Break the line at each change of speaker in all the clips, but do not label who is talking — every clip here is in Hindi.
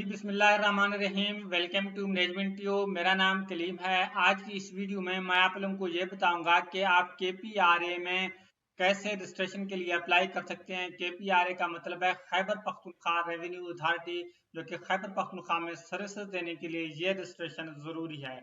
बिस्मिल्लाहिर्रहमानिर्रहीम। Welcome to management tube. मेरा नाम कलीम है। आज की इस वीडियो में मैं आप लोगों को ये बताऊंगा कि आप KPRA में कैसे रजिस्ट्रेशन के लिए अप्लाई कर सकते हैं। KPRA का मतलब है खैबर पख्तूनख्वा रेवेन्यू अथॉरिटी, जो कि खैबर पख्तूनख्वा में सर्विसेज देने के लिए ये रजिस्ट्रेशन जरूरी है।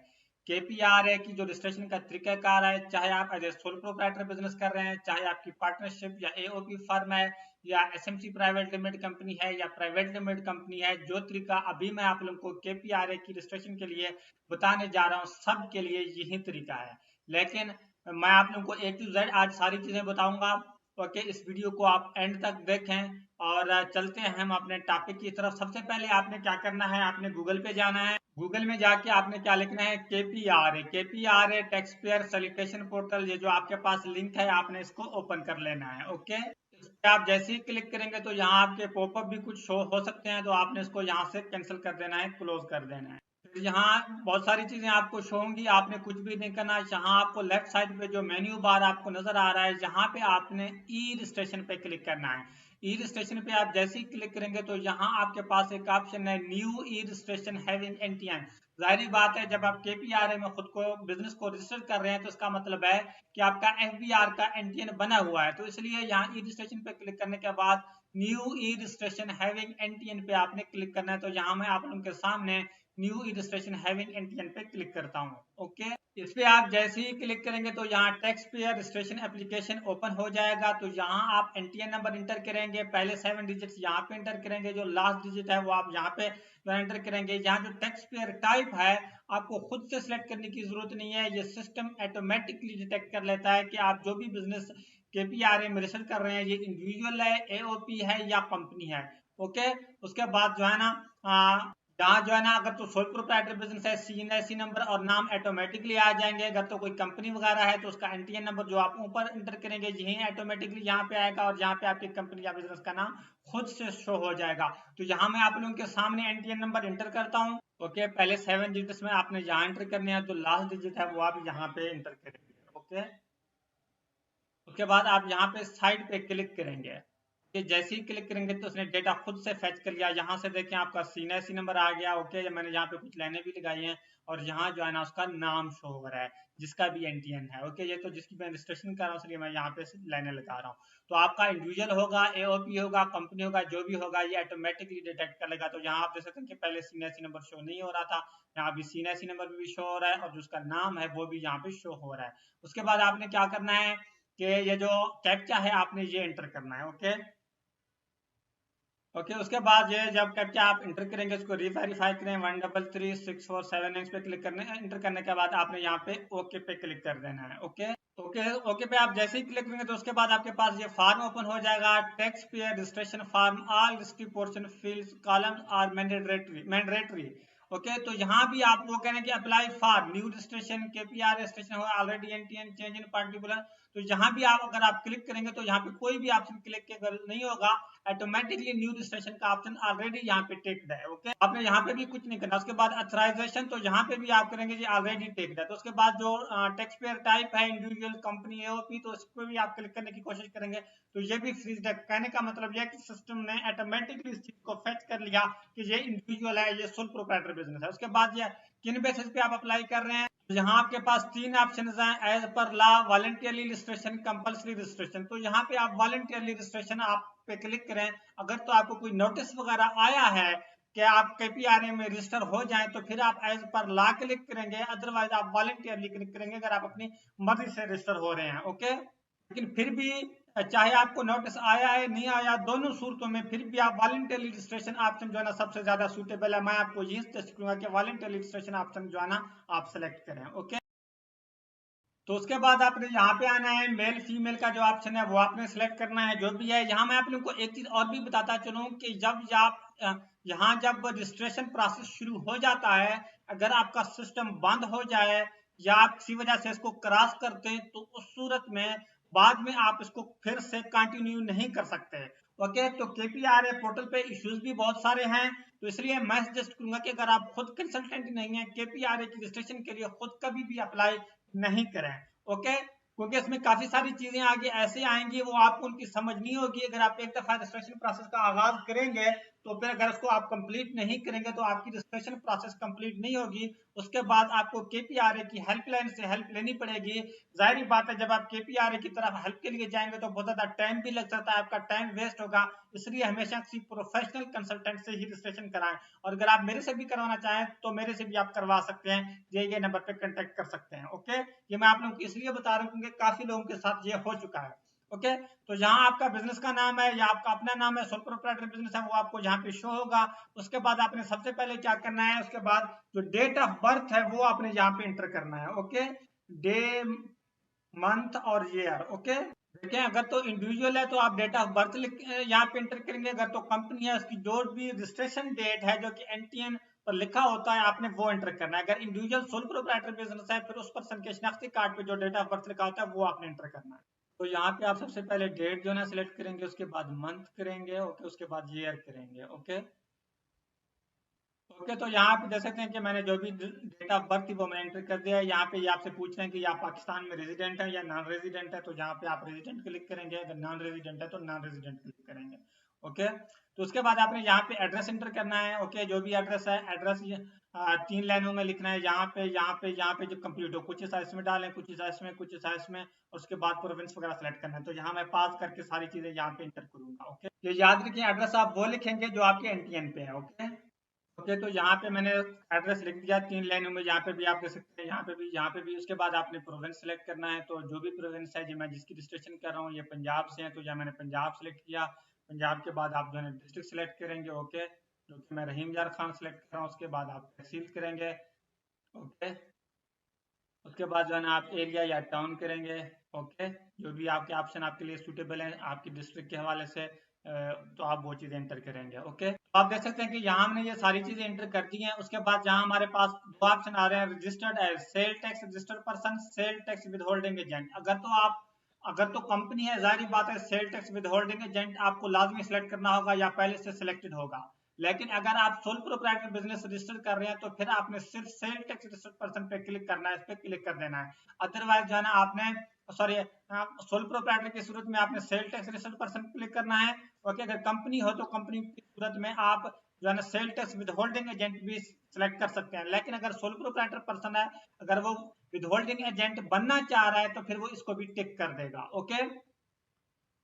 KPRA की जो रजिस्ट्रेशन का तरीकाकार है, चाहे आप as a sole proprietor business कर रहे हैं, चाहे आपकी पार्टनरशिप या AOP फर्म है या SMC प्राइवेट लिमिटेड कंपनी है या प्राइवेट लिमिटेड कंपनी है, जो तरीका अभी मैं आप लोगों को KPRA की रजिस्ट्रेशन के लिए बताने जा रहा हूँ, सब के लिए यही तरीका है। लेकिन मैं आप लोगों को A to Z आज सारी चीजें बताऊंगा। ओके, इस वीडियो को आप एंड तक देखें और चलते हैं हम अपने टॉपिक की तरफ। सबसे पहले आपने क्या करना है, आपने गूगल पे जाना है। गूगल में जाके आपने क्या लिखना है, KPRA tax payer solicitation portal. ये जो आपके पास लिंक है, आपने इसको ओपन कर लेना है। ओके, इस पे आप जैसे ही क्लिक करेंगे तो यहाँ आपके पॉपअप भी कुछ शो हो सकते हैं, तो आपने इसको यहाँ से कैंसिल कर देना है, क्लोज कर देना है। फिर यहाँ बहुत सारी चीजें आपको शो होंगी, आपने कुछ भी नहीं करना है। यहाँ आपको लेफ्ट साइड पे जो मेन्यू बार आपको नजर आ रहा है, यहाँ पे आपने ई रजिस्ट्रेशन पे क्लिक करना है। ई रजिस्ट्रेशन पे आप जैसे ही क्लिक करेंगे तो यहाँ आपके पास एक ऑप्शन है, न्यू ई रजिस्ट्रेशन हैविंग NTN। जाहिर बात है, जब आप KPRA में खुद को बिजनेस को रजिस्टर कर रहे हैं तो इसका मतलब है कि आपका FBR का NTN बना हुआ है। तो इसलिए यहाँ ई रजिस्ट्रेशन पे क्लिक करने के बाद न्यू ई रजिस्ट्रेशन हैविंग NTN पे आपने क्लिक करना है। तो यहाँ मैं आप लोगों के सामने न्यू ई रजिस्ट्रेशन हैविंग NTN पे क्लिक करता हूँ। ओके, इस पे आप जैसे ही क्लिक करेंगे तो यहाँ tax payer registration application open हो जाएगा। तो यहाँ आप NTN नंबर इंटर करेंगे, पहले 7 डिजिट्स यहाँ पे इंटर करेंगे, जो लास्ट डिजिट है वो आप यहाँ पे एंटर करेंगे। यहाँ जो टैक्स पेयर टाइप है, आपको खुद से सिलेक्ट करने की जरूरत नहीं है, ये सिस्टम ऑटोमेटिकली डिटेक्ट कर लेता है कि आप जो भी बिजनेस KPRA में रजिस्टर कर रहे हैं, ये इंडिविजुअल है, AOP है या कंपनी है। ओके, उसके बाद जो है ना, यहाँ जो है ना, अगर तो सोल प्रोप्राइटर बिजनेस है, CNIC नंबर और नाम ऑटोमेटिकली आ जाएंगे। अगर तो कोई कंपनी वगैरह है तो उसका NTN नंबर जो आप ऊपर इंटर करेंगे यही ऑटोमेटिकली यहाँ पे आएगा, और यहाँ पे आपकी कंपनी या बिजनेस का नाम खुद से शो हो जाएगा। तो यहाँ मैं आप लोगों के सामने NTN नंबर इंटर करता हूँ। ओके, पहले 7 डिजिट्स में आपने यहाँ एंटर करने हैं, तो लास्ट डिजिट है वो आप यहाँ पे इंटर करेंगे। ओके, उसके बाद आप यहाँ पे साइड पे क्लिक करेंगे। कि जैसे ही क्लिक करेंगे तो उसने डेटा खुद से फेच कर लिया। यहाँ से देखें आपका CNIC नंबर आ गया। ओके, मैंने यहाँ पे कुछ लाइनें भी लगाई हैं और यहाँ जो है ना उसका नाम शो हो रहा है, जिसका भी NTN है। ओके, ये तो जिसकी मैं रजिस्ट्रेशन कर रहा हूँ इसलिए मैं यहाँ पे लाइनें लगा रहा हूँ। तो आपका इंडिविजुअल होगा, AOP होगा, कंपनी होगा, जो भी होगा ये ऑटोमेटिकली डिटेक्ट कर लेगा। तो यहाँ आप देख सकते हैं कि पहले CNIC नंबर शो नहीं हो रहा था, यहाँ भी CNIC नंबर भी शो हो रहा है और जिसका नाम है वो भी यहाँ पे शो हो रहा है। उसके बाद आपने क्या करना है कि ये जो कैप्चा है आपने ये एंटर करना है। ओके, उसके बाद ये जब कैप्चा आप इंटर करेंगे उसको रीवेरीफाई करें, 133647 पे क्लिक करने, इंटर करने के बाद आपने यहाँ पे ओके पे क्लिक कर देना है। ओके पे आप जैसे ही क्लिक करेंगे तो उसके बाद आपके पास ये फॉर्म ओपन हो जाएगा, tax payer registration form, all restricted portion fields columns are mandatory. Okay, तो यहाँ भी आप वो करें कि apply for new registration, KPRA registration हो already, NTN change in particular. तो यहाँ भी आप अगर आप क्लिक करेंगे तो यहाँ पे कोई भी ऑप्शन क्लिक के नहीं होगा, ऑटोमेटिकली न्यू रजिस्ट्रेशन का ऑप्शन ऑलरेडी यहाँ पे टेक्ड है। ओके, आपने यहाँ पे भी कुछ नहीं करना। उसके बाद अथराइजेशन, तो यहाँ पे भी आप करेंगे जी ऑलरेडी टेक्ड है। तो उसके बाद जो टैक्स पेयर टाइप है, इंडिविजुअल, कंपनी, AOP, तो इस पर भी आप क्लिक करने की कोशिश करेंगे तो ये भी फ्रीज है। कहने का मतलब यह कि सिस्टम ने ऑटोमेटिकली इस चीज को फेच कर लिया कि ये इंडिविजुअल है, ये सोल प्रोप्राइटर बिजनेस है। उसके बाद ये किन बेसिस पे आप अप्लाई कर रहे हैं, यहाँ आपके पास 3 ऑप्शन हैं, as per law, voluntarily registration, compulsory registration. तो यहाँ पे आप वॉलंटियरली रजिस्ट्रेशन आप पे क्लिक करें। अगर तो आपको कोई नोटिस वगैरह आया है कि आप KPRA में रजिस्टर हो जाएं तो फिर आप एज पर लॉ क्लिक करेंगे, अदरवाइज आप वॉलंटियरली क्लिक करेंगे अगर आप अपनी मर्जी से रजिस्टर हो रहे हैं। ओके, लेकिन फिर भी चाहे आपको नोटिस आया है नहीं आया, दोनों सूरतों में फिर भी आप वॉलंटियरली रजिस्ट्रेशन ऑप्शन जो है ना सबसे ज्यादा सूटेबल है। मैं आपको ये सजेस्ट करूंगा कि वॉलंटियरली रजिस्ट्रेशन ऑप्शन जो है ना आप सेलेक्ट करें। ओके, तो उसके बाद आपने यहाँ पे आना है, मेल फीमेल का जो ऑप्शन है वो आपने सेलेक्ट करना है, जो भी है। यहाँ मैं आप लोगों को एक चीज और भी बताता चलूं कि जब आप यहाँ जब रजिस्ट्रेशन प्रोसेस शुरू हो जाता है, अगर आपका सिस्टम बंद हो जाए या आप किसी वजह से इसको क्रॉस करते हैं तो उस सूरत में बाद में आप इसको फिर से कंटिन्यू नहीं कर सकते। ओके, तो KPRA पोर्टल पे इश्यूज भी बहुत सारे हैं, तो इसलिए मैं सजेस्ट करूंगा कि अगर आप खुद कंसल्टेंट नहीं है, KPRA की रजिस्ट्रेशन के लिए खुद कभी भी अप्लाई नहीं करें। ओके, क्योंकि इसमें काफी सारी चीजें आगे ऐसे आएंगी वो आपको उनकी समझ नहीं होगी। अगर आप एक दफा रजिस्ट्रेशन प्रोसेस का आगाज करेंगे तो फिर अगर उसको आप कंप्लीट नहीं करेंगे तो आपकी रजिस्ट्रेशन प्रोसेस कंप्लीट नहीं होगी। उसके बाद आपको KPRA की हेल्पलाइन से हेल्प लेनी पड़ेगी। जाहिर बात है, जब आप KPRA की तरफ हेल्प के लिए जाएंगे तो बहुत ज्यादा टाइम भी लग सकता है, आपका टाइम वेस्ट होगा। इसलिए हमेशा किसी प्रोफेशनल कंसल्टेंट से ही रजिस्ट्रेशन कराएं। और अगर आप मेरे से भी करवाना चाहें तो मेरे से भी आप करवा सकते हैं, ये नंबर पे कांटेक्ट कर सकते हैं। ओके, ये मैं आप लोगों को इसलिए बता रहा हूँ क्योंकि काफी लोगों के साथ ये हो चुका है। ओके, तो जहां आपका बिजनेस का नाम है या आपका अपना नाम है, सोल प्रोप्राइटर बिजनेस है, वो आपको जहां पे शो होगा। उसके बाद आपने सबसे पहले क्या करना है, उसके बाद जो डेट ऑफ बर्थ है वो आपने यहाँ पे एंटर करना है। ओके, डे, मंथ और ईयर। ओके, देखें अगर तो इंडिविजुअल है तो आप डेट ऑफ बर्थ यहाँ पे एंटर करेंगे। अगर तो कंपनी है उसकी जो भी रजिस्ट्रेशन डेट है जो कि NTN पर लिखा होता है आपने वो एंटर करना है। अगर इंडिविजुअल सोल प्रोप्राइटर बिजनेस है फिर उस पर्सन के शनाख्ती कार्ड पे जो डेट ऑफ बर्थ लिखा होता है वो आपने एंटर करना है। तो यहाँ पे आप सबसे पहले डेट जो है ना सिलेक्ट करेंगे, उसके बाद मंथ करेंगे। ओके, उसके बाद ईयर करेंगे। ओके, ओके, तो यहाँ पे देख सकते हैं कि मैंने जो भी डेट ऑफ बर्थ थी वो मैंने एंटर कर दिया है। यहाँ पे ये आपसे पूछ रहे हैं कि आप पाकिस्तान में रेजिडेंट है या नॉन रेजिडेंट है, तो यहाँ पे आप रेजिडेंट क्लिक करेंगे। अगर नॉन रेजिडेंट है तो नॉन रेजिडेंट क्लिक करेंगे। ओके, तो उसके बाद आपने यहाँ पे एड्रेस एंटर करना है। ओके, जो भी एड्रेस है, एड्रेस 3 लाइनों में लिखना है। यहाँ पे जो कंप्लीट हो, कुछ इस इसमें डालें, कुछ इस इसमें, कुछ इस इसमें, और उसके बाद प्रोविंस वगैरह सेलेक्ट करना है। तो यहाँ मैं पास करके सारी चीजें यहाँ पे एंटर करूंगा। ओके, ये याद रखिए एड्रेस आप वो लिखेंगे जो आपके NTN पे है। ओके, ओके, तो यहाँ पे मैंने एड्रेस लिख दिया 3 लाइनों में। यहाँ पे भी आप देख सकते हैं, यहाँ पे भी। उसके बाद आपने प्रोविंस सेलेक्ट करना है। तो जो भी प्रोविंस है, जो मैं जिसकी रजिस्ट्रेशन कर रहा हूँ, ये पंजाब से है तो यहाँ मैंने पंजाब सेलेक्ट किया। पंजाब के बाद आप जो है डिस्ट्रिक्ट सेलेक्ट करेंगे। ओके, जो कि मैं रहीम यार खान सेलेक्ट कर रहा हूँ। उसके बाद आप तहसील करेंगे। ओके, उसके बाद जो है ना आप एरिया या टाउन करेंगे। ओके, जो भी आपके ऑप्शन आपके लिए सूटेबल है आपकी डिस्ट्रिक्ट के हवाले से, तो आप वो चीज़ें एंटर करेंगे। ओके, तो आप देख सकते हैं कि यहाँ हमने ये सारी चीज़ें एंटर कर दी हैं। उसके बाद जहाँ हमारे पास दो ऑप्शन आ रहे हैं, registered as sale tax registered person, sale tax withholding agent. अगर तो कंपनी है, जाहिर बात है sale tax withholding agent आपको लाजमी सेलेक्ट करना होगा या पहले से सिलेक्टेड होगा। लेकिन अगर आप सोल प्रोप्राइटर बिजनेस रजिस्टर कर रहे हैं तो फिर आपने सिर्फ सेल टैक्स रजिस्टर्ड पर्सन पे क्लिक करना है, इस पे क्लिक कर देना है। अदरवाइज जो है ना आपने सॉरी सोल प्रोप्राइटर की सूरत में आपने cell tax registered person click करना है। ओके, अगर कंपनी हो तो कंपनी की सूरत में आप जो है ना cell tax withholding agent भी सिलेक्ट कर सकते हैं। लेकिन अगर सोल प्रोप्राइटर पर्सन है, अगर वो विद होल्डिंग एजेंट बनना चाह रहा है तो फिर वो इसको भी टिक कर देगा। ओके,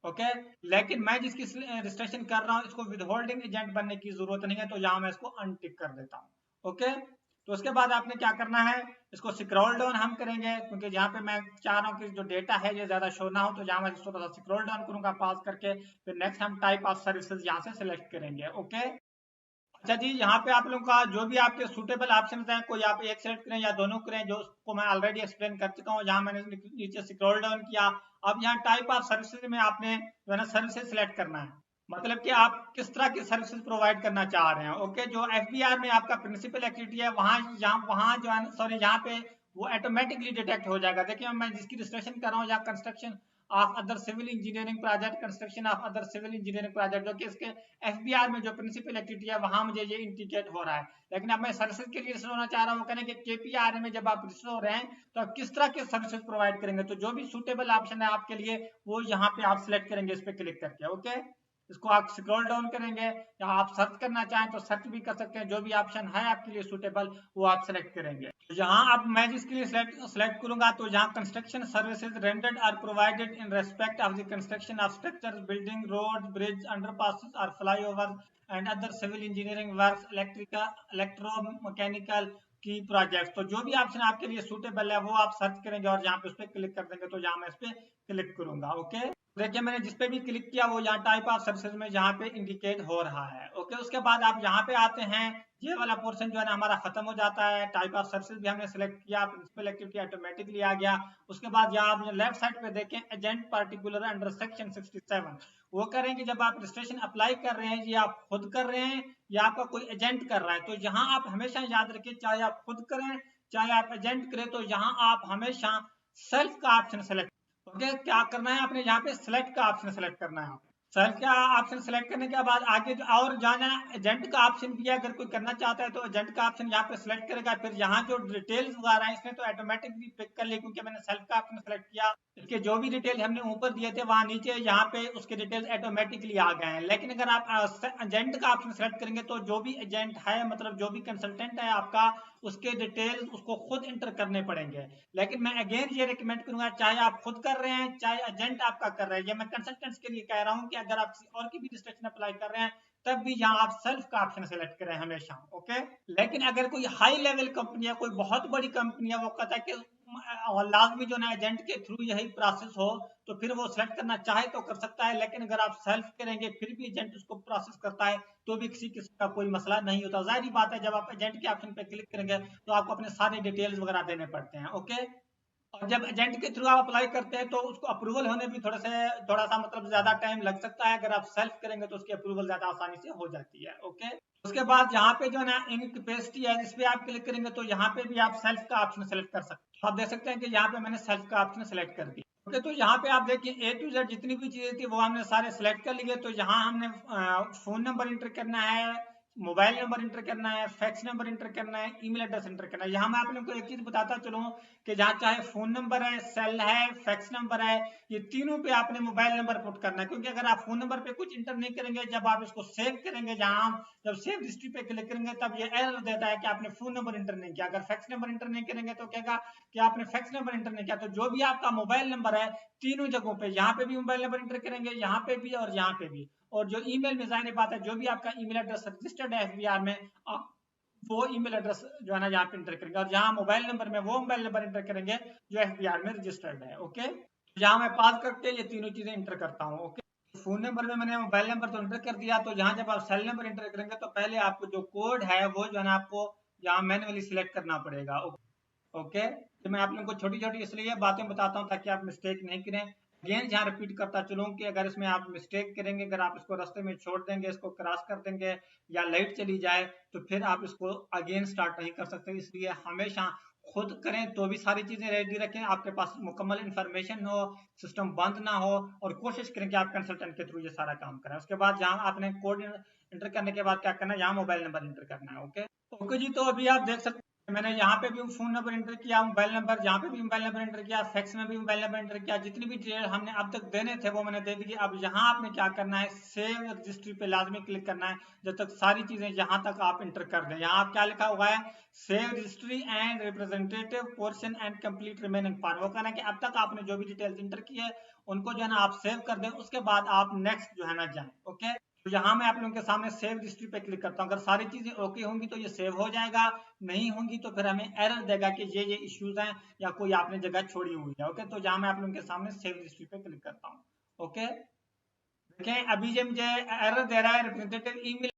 ओके, लेकिन मैं जिसकी रजिस्ट्रेशन कर रहा हूँ इसको विद होल्डिंग एजेंट बनने की जरूरत नहीं है, तो यहाँ मैं इसको अनटिक कर देता हूँ। ओके, तो उसके बाद आपने क्या करना है, इसको स्क्रॉल डाउन हम करेंगे क्योंकि यहाँ पे मैं चाह रहा हूँ कि जो डेटा है ये ज्यादा शो ना हो, तो यहाँ मैं थोड़ा सा स्क्रॉल डाउन करूंगा पास करके। फिर नेक्स्ट हम टाइप ऑफ सर्विसेज यहाँ से सिलेक्ट करेंगे। ओके, अच्छा जी, यहाँ पे आप लोगों का जो भी आपके सूटेबल ऑप्शन हैं, कोई आप एक सेलेक्ट करें या दोनों करें, जो उसको मैं ऑलरेडी एक्सप्लेन कर चुका हूँ। यहाँ मैंने नीचे स्क्रॉल डाउन किया। अब यहाँ टाइप ऑफ सर्विसेज में आपने जो है ना सर्विसेज सिलेक्ट करना है, मतलब कि आप किस तरह की सर्विसेज प्रोवाइड करना चाह रहे हैं। ओके, जो FBR में आपका प्रिंसिपल एक्टिविटी है वहाँ जो है सॉरी यहाँ पे वो ऑटोमेटिकली डिटेक्ट हो जाएगा। देखिए मैं जिसकी रजिस्ट्रेशन कर रहा हूँ, यहाँ construction of other civil engineering project, construction of other civil engineering project, जो कि इसके FBR में जो प्रिंसिपल एक्टिविटी है वहां मुझे ये इंडिकेट हो रहा है। लेकिन अब मैं सर्विसेज के लिए रजिस्टर होना चाह रहा हूँ, कहने कि KPRA में जब आप रजिस्टर हो रहे हैं तो आप किस तरह के सर्विसेज प्रोवाइड करेंगे, तो जो भी सूटेबल ऑप्शन है आपके लिए वो यहाँ पे आप सिलेक्ट करेंगे इस पे क्लिक करके। ओके, इसको आप स्क्रॉल डाउन करेंगे या आप सर्च करना चाहें तो सर्च भी कर सकते हैं। जो भी ऑप्शन है आपके लिए सूटेबल वो आप सिलेक्ट करेंगे। तो यहाँ अब मैं जिसके लिए सिलेक्ट करूंगा, तो यहाँ construction services rendered are provided in respect of the construction of structure, building, road, bridge, underpasses और flyover and other civil engineering works, electromechanical की प्रोजेक्ट। तो जो भी ऑप्शन आपके लिए सूटेबल है वो आप सर्च करेंगे और यहाँ पे उस पर क्लिक कर देंगे। तो यहाँ मैं इस पे क्लिक करूंगा। ओके, देखिए मैंने जिस पे भी क्लिक किया वो यहाँ टाइप ऑफ सर्विसेज में यहाँ पे इंडिकेट हो रहा है। ओके, उसके बाद आप यहाँ पे आते हैं, ये वाला पोर्शन जो है ना हमारा खत्म हो जाता है। टाइप ऑफ सर्विसेज भी हमने सेलेक्ट किया, प्रिंसिपल एक्टिविटी ऑटोमेटिकली आ गया। उसके बाद यहाँ आप लेफ्ट साइड पे देखें एजेंट पार्टिकुलर अंडर सेक्शन 67, वो करें कि जब आप रजिस्ट्रेशन अप्लाई कर रहे हैं, ये आप खुद कर रहे हैं या आपका कोई एजेंट कर रहा है। तो यहाँ आप हमेशा याद रखें, चाहे आप खुद करें चाहे आप एजेंट करें, तो यहाँ आप हमेशा सेल्फ का ऑप्शन सेलेक्ट। ओके, क्या करना है आपने यहाँ पे सिलेक्ट का ऑप्शन सेलेक्ट करना है। सेल्फ का ऑप्शन सेलेक्ट करने के बाद आगे जो और जाना एजेंट का ऑप्शन भी है, अगर कोई करना चाहता है तो एजेंट का ऑप्शन यहाँ पे सिलेक्ट करेगा। फिर यहाँ जो डिटेल्स वगैरह है इसने तो ऑटोमेटिकली पिक कर ली, क्योंकि मैंने सेल्फ का ऑप्शन सेलेक्ट किया। इसके जो भी डिटेल हमने ऊपर दिए थे वहां नीचे यहाँ पे उसके डिटेल्स ऑटोमेटिकली आ गए हैं। लेकिन अगर आप एजेंट का ऑप्शन सेलेक्ट करेंगे तो जो भी एजेंट है, मतलब जो भी कंसल्टेंट है आपका, उसके डिटेल्स उसको खुद इंटर करने पड़ेंगे। लेकिन मैं अगेन ये रिकमेंड करूंगा, चाहे आप खुद कर रहे हैं चाहे एजेंट आपका कर रहे हैं, ये मैं कंसल्टेंट्स के लिए कह रहा हूं कि अगर आप किसी और की भी रजिस्ट्रेशन अप्लाई कर रहे हैं तब भी यहाँ आप सेल्फ का ऑप्शन सेलेक्ट करें हमेशा। ओके, लेकिन अगर कोई हाई लेवल कंपनी है, कोई बहुत बड़ी कंपनी है, वो कहता है कि लाजमी जो ना एजेंट के थ्रू यही प्रोसेस हो, तो फिर वो सेलेक्ट करना चाहे तो कर सकता है। लेकिन अगर आप सेल्फ करेंगे फिर भी एजेंट उसको प्रोसेस करता है तो भी किसी किस्म का कोई मसला नहीं होता। जाहिर बात है, जब आप एजेंट के ऑप्शन पे क्लिक करेंगे तो आपको अपने सारे डिटेल्स वगैरह देने पड़ते हैं। ओके, और जब एजेंट के थ्रू आप अप्लाई करते हैं तो उसको अप्रूवल होने भी थोड़ा सा मतलब ज्यादा टाइम लग सकता है। अगर आप सेल्फ करेंगे तो उसकी अप्रूवल ज्यादा आसानी से हो जाती है। ओके, उसके बाद यहाँ पे जो है ना इन कैपेसिटी है, इस पे आप क्लिक करेंगे तो यहाँ पे भी आप सेल्फ का ऑप्शन सेलेक्ट कर सकते हैं। आप देख सकते हैं कि यहाँ पे मैंने सेल्फ का ऑप्शन सेलेक्ट कर दिया। ओके, तो यहाँ पे आप देखिए A to Z जितनी भी चीजें थी वो हमने सारे सेलेक्ट कर लिए। तो यहाँ हमने फोन नंबर इंटर करना है, मोबाइल नंबर इंटर करना है, फैक्स नंबर इंटर करना है, ईमेल एड्रेस इंटर करना है। यहाँ मैं आप लोगों को एक चीज बताता चलूं कि जहाँ चाहे फोन नंबर है, सेल है, फैक्स नंबर है, ये तीनों पे आपने मोबाइल नंबर पुट करना है। क्योंकि अगर आप फोन नंबर पे कुछ इंटर नहीं करेंगे, जब आप इसको सेव करेंगे, जहां जब सेव हिस्ट्री पे क्लिक करेंगे तब ये एरर देता है कि आपने फोन नंबर इंटर नहीं किया। अगर फैक्स नंबर इंटर नहीं करेंगे तो कहेगा कि आपने फैक्स नंबर इंटर नहीं किया। तो जो भी आपका मोबाइल नंबर है तीनों जगहों पे, यहाँ पे भी मोबाइल नंबर इंटर करेंगे, यहाँ पे भी और यहाँ पे भी। और जो ईमेल में जाहिर बात है, जो भी आपका ईमेल एड्रेस रजिस्टर्ड है एफबीआर में, वो ईमेल एड्रेस जो है ना यहाँ पे इंटर करेंगे। और जहाँ मोबाइल नंबर में वो मोबाइल नंबर इंटर करेंगे जो एफबीआर में रजिस्टर्ड है। ओके, यहाँ मैं पास करके ये तीनों चीजें इंटर करता हूँ। ओके, फोन नंबर में मैंने मोबाइल नंबर तो इंटर कर दिया। तो यहाँ जब आप सेल नंबर इंटर करेंगे तो पहले आपको जो कोड है वो जो है ना आपको यहाँ मैन्युअली सिलेक्ट करना पड़ेगा। ओके, तो मैं आप लोगों को छोटी छोटी इसलिए बातें बताता हूँ ताकि आप मिस्टेक नहीं करें। अगेन यहाँ रिपीट करता चलूँ कि अगर इसमें आप मिस्टेक करेंगे, अगर आप इसको रास्ते में छोड़ देंगे, इसको क्रॉस कर देंगे या लाइट चली जाए तो फिर आप इसको अगेन स्टार्ट नहीं कर सकते। इसलिए हमेशा खुद करें तो भी सारी चीजें रेडी रखें, आपके पास मुकम्मल इंफॉर्मेशन हो, सिस्टम बंद ना हो, और कोशिश करें कि आप कंसल्टेंट के थ्रू ये सारा काम करें। उसके बाद जहाँ आपने कोड इंटर करने के बाद क्या करना है, यहाँ मोबाइल नंबर इंटर करना है। ओके, ओके जी, तो अभी आप देख सकते हैं मैंने यहाँ पे भी फोन नंबर एंटर किया, मोबाइल नंबर, यहाँ पे भी मोबाइल नंबर एंटर किया, फैक्स में भी मोबाइल नंबर एंटर किया, जितनी भी डिटेल हमने अब तक देने थे वो मैंने दे दी। अब यहाँ आपने क्या करना है, सेव रजिस्ट्री पे लाजमी क्लिक करना है जब तक सारी चीजें यहाँ तक आप इंटर कर दें। यहाँ आप क्या लिखा हुआ है, save registry and representative portion and complete remaining part. वो कहना है कि अब तक आपने जो भी डिटेल्स इंटर की है उनको जो है ना आप सेव कर दें, उसके बाद आप नेक्स्ट जो है ना जाए। ओके, तो यहाँ मैं आप लोगों के सामने सेव हिस्ट्री पे क्लिक करता हूँ। अगर सारी चीजें ओके होंगी तो ये सेव हो जाएगा, नहीं होंगी तो फिर हमें एरर देगा कि ये इश्यूज हैं या कोई आपने जगह छोड़ी हुई है। ओके, तो यहाँ मैं आप लोगों के सामने सेव हिस्ट्री पे क्लिक करता हूँ। ओके, देखें अभी ये मुझे एरर दे रहा है, रिप्रेजेंटेटिव ईमेल।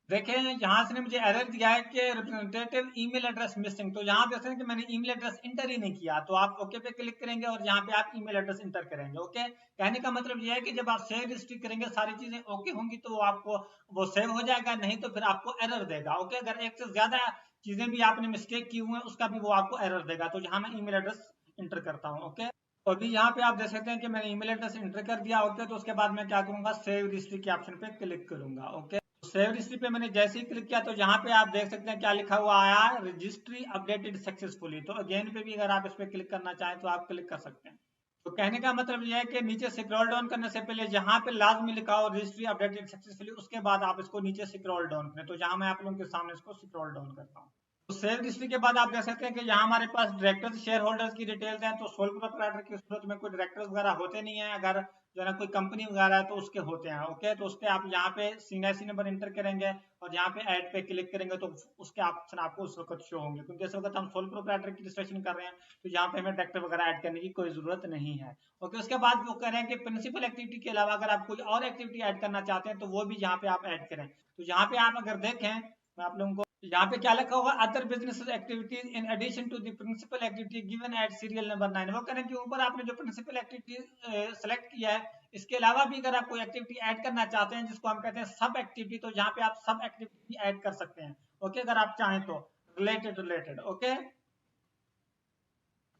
देखें यहाँ से ने मुझे एरर दिया है कि रिप्रेजेंटेटिव ईमेल एड्रेस मिसिंग। तो यहाँ देख रहे हैं कि मैंने ईमेल एड्रेस इंटर ही नहीं किया। तो आप ओके पे क्लिक करेंगे और यहाँ पे आप ईमेल एड्रेस इंटर करेंगे। ओके, कहने का मतलब ये है कि जब आप सेव हिस्ट्री करेंगे सारी चीजें ओके होंगी तो आपको वो सेव हो जाएगा, नहीं तो फिर आपको एरर देगा। ओके, अगर एक से ज्यादा चीजें भी आपने मिस्टेक की हुई है उसका भी वो आपको एरर देगा। तो यहाँ मैं ईमेल एड्रेस इंटर करता हूँ। ओके, तो अभी यहाँ पे आप देख सकते हैं कि मैंने ईमेल एड्रेस इंटर कर दिया। ओके, तो उसके बाद मैं क्या करूंगा, सेव हिस्ट्री के ऑप्शन पे क्लिक करूंगा। ओके, सेव हिस्ट्री पे मैंने जैसे ही क्लिक किया तो यहाँ पे आप देख सकते हैं क्या लिखा हुआ आया, रजिस्ट्री अपडेटेड सक्सेसफुली। तो अगेन पे भी अगर आप इस पे क्लिक करना चाहें तो आप क्लिक कर सकते हैं। तो कहने का मतलब यह है कि नीचे स्क्रॉल डाउन करने से पहले जहाँ पे लाजमी लिखा हो रजिस्ट्री अपडेटेड सक्सेसफुली, उसके बाद आप इसको नीचे स्क्रॉल डाउन करें। तो यहाँ मैं आप लोगों के सामने इसको स्क्रॉल डाउन करता हूँ। तो सेव हिस्ट्री के बाद आप देख सकते हैं कि यहाँ हमारे पास डायरेक्टर्स शेयर होल्डर्स की डिटेल्स हैं। तो सोल प्रोप्राइटर की सूरत में कोई डायरेक्टर्स वगैरह होते नहीं है, अगर जो है ना कोई कंपनी वगैरह है तो उसके होते हैं। ओके, तो उस पर आप यहाँ पे सीनियरिटी नंबर इंटर करेंगे और यहाँ पे ऐड पे क्लिक करेंगे तो उसके ऑप्शन आपको उस वक्त शो होंगे। क्योंकि इस वक्त हम सोल प्रोप्राइटर की रजिस्ट्रेशन कर रहे हैं तो यहाँ पे हमें डायरेक्टर वगैरह ऐड करने की कोई जरूरत नहीं है। ओके, उसके बाद वो कह रहे हैं कि प्रिंसिपल एक्टिविटी के अलावा अगर आप कोई और एक्टिविटी ऐड करना चाहते हैं तो वो भी यहाँ पे आप ऐड करें। तो यहाँ पे आप अगर देखें, मैं आप लोगों को यहाँ पे क्या लिखा हुआ, other business activities in addition to the principal activity given at serial number 9। वो कह रहे हैं कि ऊपर आपने जो प्रिंसिपल एक्टिविटी सेलेक्ट किया है इसके अलावा भी अगर आप कोई एक्टिविटी ऐड करना चाहते हैं जिसको हम कहते हैं सब एक्टिविटी, तो यहाँ पे आप सब एक्टिविटी ऐड कर सकते हैं। ओके, अगर आप चाहें तो रिलेटेड। ओके,